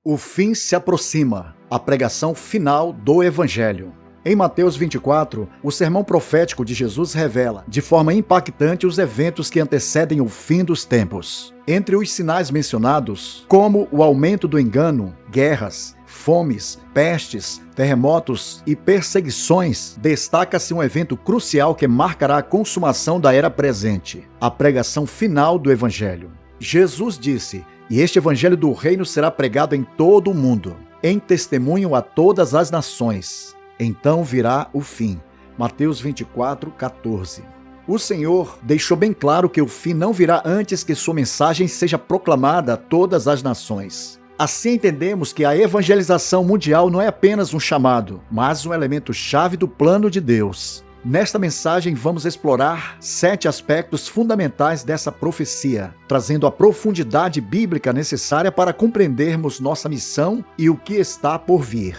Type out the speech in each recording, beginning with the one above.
O fim se aproxima, a pregação final do Evangelho. Em Mateus 24, o sermão profético de Jesus revela, de forma impactante, os eventos que antecedem o fim dos tempos. Entre os sinais mencionados, como o aumento do engano, guerras, fomes, pestes, terremotos e perseguições, destaca-se um evento crucial que marcará a consumação da era presente, a pregação final do Evangelho. Jesus disse: "E este Evangelho do Reino será pregado em todo o mundo, em testemunho a todas as nações. Então virá o fim." Mateus 24, 14. O Senhor deixou bem claro que o fim não virá antes que sua mensagem seja proclamada a todas as nações. Assim entendemos que a evangelização mundial não é apenas um chamado, mas um elemento-chave do plano de Deus. Nesta mensagem vamos explorar 7 aspectos fundamentais dessa profecia, trazendo a profundidade bíblica necessária para compreendermos nossa missão e o que está por vir.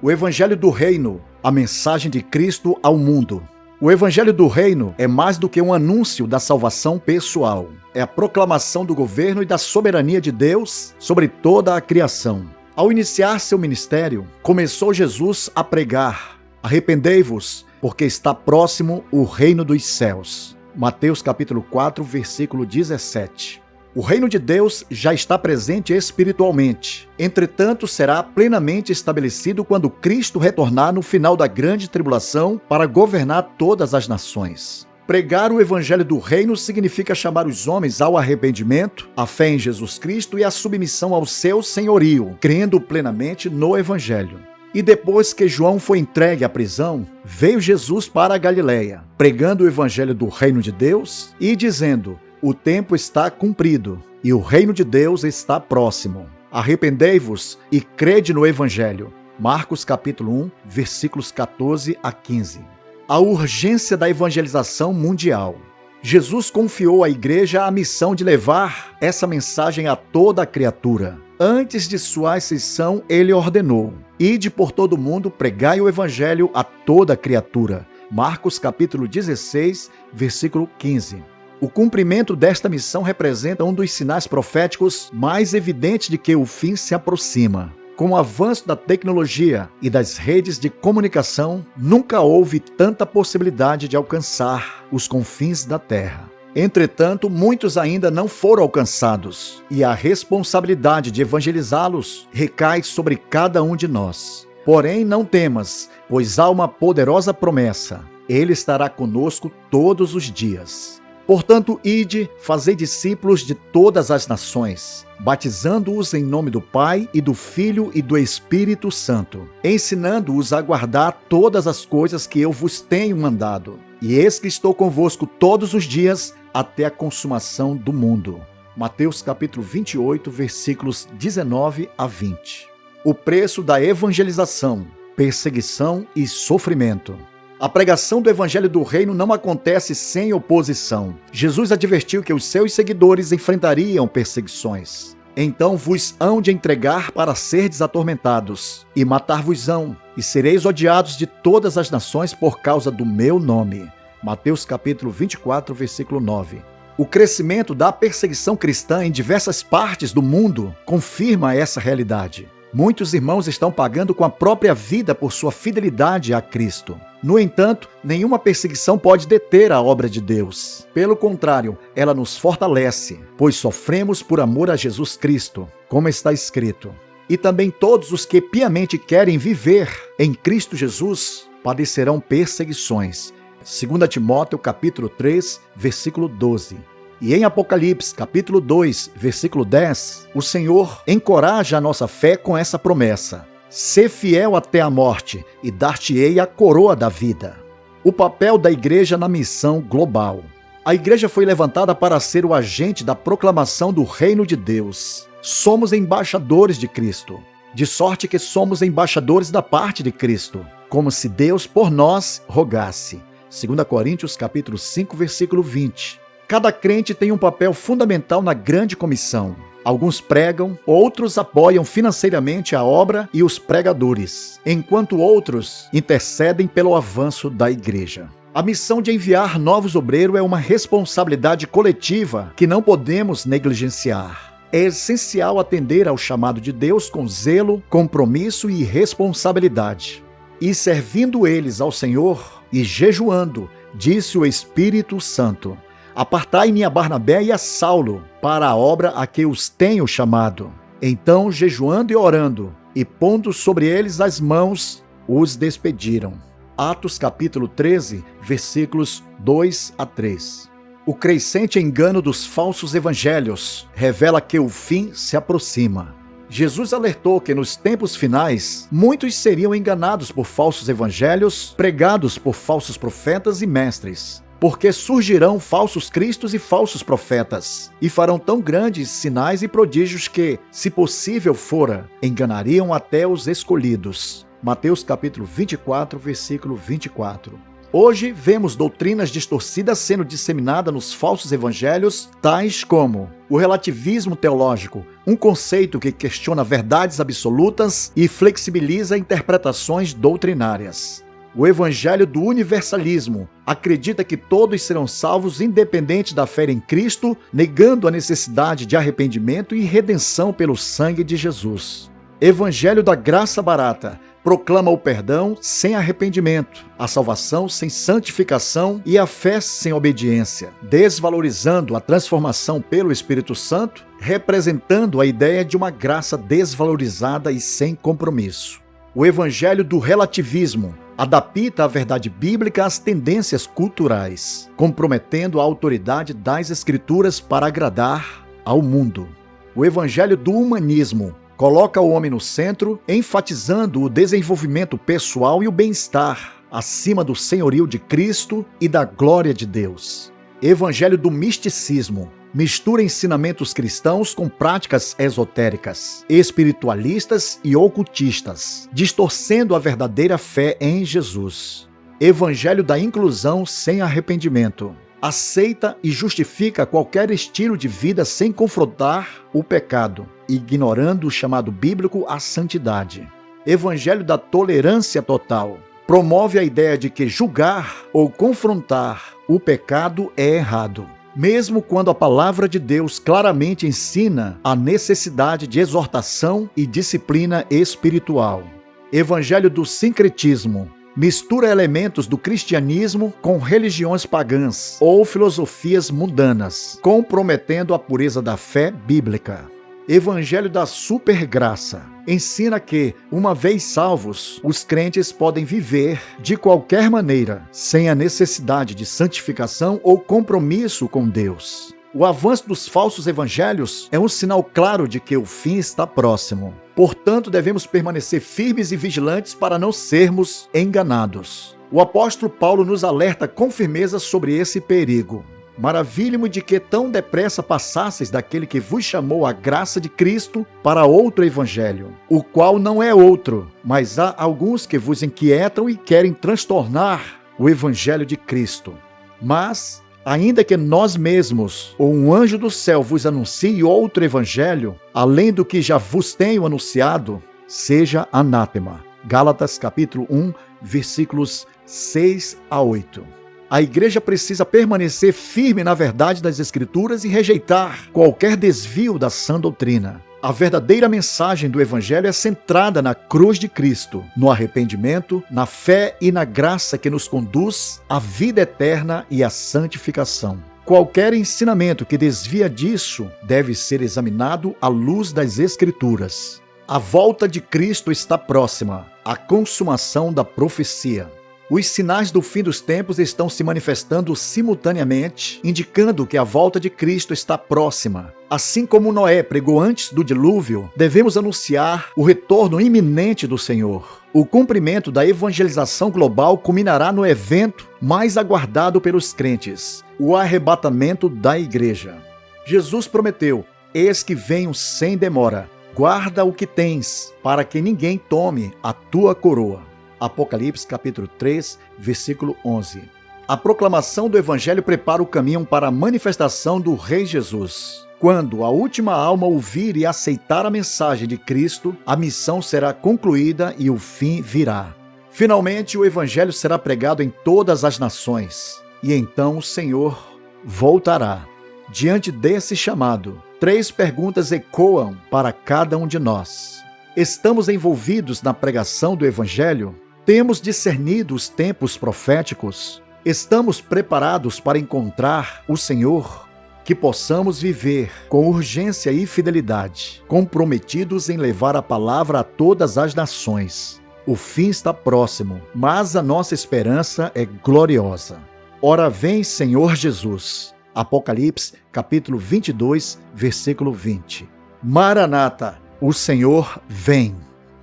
O Evangelho do Reino, a mensagem de Cristo ao mundo. O Evangelho do Reino é mais do que um anúncio da salvação pessoal. É a proclamação do governo e da soberania de Deus sobre toda a criação. Ao iniciar seu ministério, começou Jesus a pregar: "Arrependei-vos, porque está próximo o reino dos céus." Mateus capítulo 4, versículo 17. O reino de Deus já está presente espiritualmente. Entretanto, será plenamente estabelecido quando Cristo retornar no final da grande tribulação para governar todas as nações. Pregar o evangelho do reino significa chamar os homens ao arrependimento, à fé em Jesus Cristo e à submissão ao seu senhorio, crendo plenamente no evangelho. E depois que João foi entregue à prisão, veio Jesus para a Galileia, pregando o evangelho do reino de Deus e dizendo: "O tempo está cumprido e o reino de Deus está próximo. Arrependei-vos e crede no evangelho." Marcos capítulo 1, versículos 14 a 15. A urgência da evangelização mundial. Jesus confiou à igreja a missão de levar essa mensagem a toda a criatura. Antes de sua ascensão, ele ordenou: "Ide por todo o mundo, pregai o evangelho a toda criatura." Marcos capítulo 16, versículo 15. O cumprimento desta missão representa um dos sinais proféticos mais evidentes de que o fim se aproxima. Com o avanço da tecnologia e das redes de comunicação, nunca houve tanta possibilidade de alcançar os confins da Terra. Entretanto, muitos ainda não foram alcançados, e a responsabilidade de evangelizá-los recai sobre cada um de nós. Porém, não temas, pois há uma poderosa promessa: Ele estará conosco todos os dias. Portanto, ide, fazei discípulos de todas as nações, batizando-os em nome do Pai e do Filho e do Espírito Santo, ensinando-os a guardar todas as coisas que eu vos tenho mandado. E eis que estou convosco todos os dias, até a consumação do mundo. Mateus capítulo 28, versículos 19 a 20. O preço da evangelização, perseguição e sofrimento. A pregação do Evangelho do Reino não acontece sem oposição. Jesus advertiu que os seus seguidores enfrentariam perseguições. "Então vos hão de entregar para serdes atormentados, e matar-vos-ão, e sereis odiados de todas as nações por causa do meu nome." Mateus capítulo 24, versículo 9. O crescimento da perseguição cristã em diversas partes do mundo confirma essa realidade. Muitos irmãos estão pagando com a própria vida por sua fidelidade a Cristo. No entanto, nenhuma perseguição pode deter a obra de Deus. Pelo contrário, ela nos fortalece, pois sofremos por amor a Jesus Cristo, como está escrito: "E também todos os que piamente querem viver em Cristo Jesus padecerão perseguições." 2 Timóteo capítulo 3, versículo 12. E em Apocalipse, capítulo 2, versículo 10, o Senhor encoraja a nossa fé com essa promessa: "Sê fiel até a morte, e dar-te-ei a coroa da vida." O papel da igreja na missão global. A igreja foi levantada para ser o agente da proclamação do reino de Deus. Somos embaixadores de Cristo, de sorte que somos embaixadores da parte de Cristo, como se Deus por nós rogasse. 2 Coríntios, capítulo 5, versículo 20. Cada crente tem um papel fundamental na grande comissão. Alguns pregam, outros apoiam financeiramente a obra e os pregadores, enquanto outros intercedem pelo avanço da igreja. A missão de enviar novos obreiros é uma responsabilidade coletiva que não podemos negligenciar. É essencial atender ao chamado de Deus com zelo, compromisso e responsabilidade. E servindo eles ao Senhor e jejuando, disse o Espírito Santo: apartai-me a Barnabé e a Saulo para a obra a que os tenho chamado. Então, jejuando e orando, e pondo sobre eles as mãos, os despediram. Atos capítulo 13, versículos 2 a 3. O crescente engano dos falsos evangelhos revela que o fim se aproxima. Jesus alertou que nos tempos finais, muitos seriam enganados por falsos evangelhos pregados por falsos profetas e mestres, porque surgirão falsos cristos e falsos profetas, e farão tão grandes sinais e prodígios que, se possível fora, enganariam até os escolhidos. Mateus capítulo 24, versículo 24. Hoje, vemos doutrinas distorcidas sendo disseminadas nos falsos evangelhos, tais como o relativismo teológico, um conceito que questiona verdades absolutas e flexibiliza interpretações doutrinárias. O evangelho do universalismo acredita que todos serão salvos independente da fé em Cristo, negando a necessidade de arrependimento e redenção pelo sangue de Jesus. Evangelho da graça barata proclama o perdão sem arrependimento, a salvação sem santificação e a fé sem obediência, desvalorizando a transformação pelo Espírito Santo, representando a ideia de uma graça desvalorizada e sem compromisso. O evangelho do relativismo adapta a verdade bíblica às tendências culturais, comprometendo a autoridade das Escrituras para agradar ao mundo. O evangelho do humanismo coloca o homem no centro, enfatizando o desenvolvimento pessoal e o bem-estar, acima do senhorio de Cristo e da glória de Deus. Evangelho do misticismo mistura ensinamentos cristãos com práticas esotéricas, espiritualistas e ocultistas, distorcendo a verdadeira fé em Jesus. Evangelho da inclusão sem arrependimento. Aceita e justifica qualquer estilo de vida sem confrontar o pecado, ignorando o chamado bíblico à santidade. Evangelho da tolerância total. Promove a ideia de que julgar ou confrontar o pecado é errado, mesmo quando a palavra de Deus claramente ensina a necessidade de exortação e disciplina espiritual. Evangelho do sincretismo. Mistura elementos do cristianismo com religiões pagãs ou filosofias mundanas, comprometendo a pureza da fé bíblica. Evangelho da supergraça. Ensina que, uma vez salvos, os crentes podem viver de qualquer maneira, sem a necessidade de santificação ou compromisso com Deus. O avanço dos falsos evangelhos é um sinal claro de que o fim está próximo. Portanto, devemos permanecer firmes e vigilantes para não sermos enganados. O apóstolo Paulo nos alerta com firmeza sobre esse perigo. Maravilho-me de que tão depressa passasseis daquele que vos chamou à graça de Cristo para outro evangelho, o qual não é outro, mas há alguns que vos inquietam e querem transtornar o evangelho de Cristo. Mas, ainda que nós mesmos ou um anjo do céu vos anuncie outro evangelho, além do que já vos tenho anunciado, seja anátema. Gálatas capítulo 1, versículos 6 a 8. A igreja precisa permanecer firme na verdade das Escrituras e rejeitar qualquer desvio da sã doutrina. A verdadeira mensagem do Evangelho é centrada na cruz de Cristo, no arrependimento, na fé e na graça que nos conduz à vida eterna e à santificação. Qualquer ensinamento que desvia disso deve ser examinado à luz das Escrituras. A volta de Cristo está próxima, a consumação da profecia. Os sinais do fim dos tempos estão se manifestando simultaneamente, indicando que a volta de Cristo está próxima. Assim como Noé pregou antes do dilúvio, devemos anunciar o retorno iminente do Senhor. O cumprimento da evangelização global culminará no evento mais aguardado pelos crentes, o arrebatamento da igreja. Jesus prometeu: eis que venho sem demora. Guarda o que tens, para que ninguém tome a tua coroa. Apocalipse capítulo 3, versículo 11. A proclamação do Evangelho prepara o caminho para a manifestação do Rei Jesus. Quando a última alma ouvir e aceitar a mensagem de Cristo, a missão será concluída e o fim virá. Finalmente, o Evangelho será pregado em todas as nações, e então o Senhor voltará. Diante desse chamado, 3 perguntas ecoam para cada um de nós. Estamos envolvidos na pregação do Evangelho? Temos discernido os tempos proféticos? Estamos preparados para encontrar o Senhor? Que possamos viver com urgência e fidelidade, comprometidos em levar a palavra a todas as nações. O fim está próximo, mas a nossa esperança é gloriosa. Ora vem, Senhor Jesus. Apocalipse, capítulo 22, versículo 20. Maranata, o Senhor vem.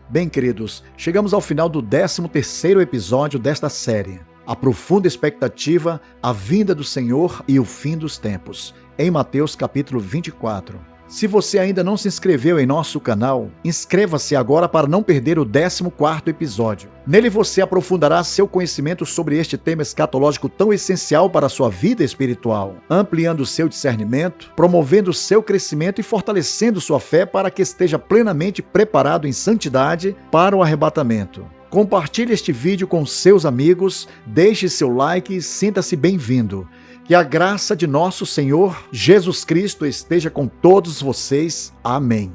Bem, queridos, chegamos ao final do 13º episódio desta série. A profunda expectativa, a vinda do Senhor e o fim dos tempos, em Mateus capítulo 24. Se você ainda não se inscreveu em nosso canal, inscreva-se agora para não perder o 14º episódio. Nele você aprofundará seu conhecimento sobre este tema escatológico tão essencial para a sua vida espiritual, ampliando seu discernimento, promovendo seu crescimento e fortalecendo sua fé para que esteja plenamente preparado em santidade para o arrebatamento. Compartilhe este vídeo com seus amigos, deixe seu like e sinta-se bem-vindo. Que a graça de nosso Senhor Jesus Cristo esteja com todos vocês. Amém.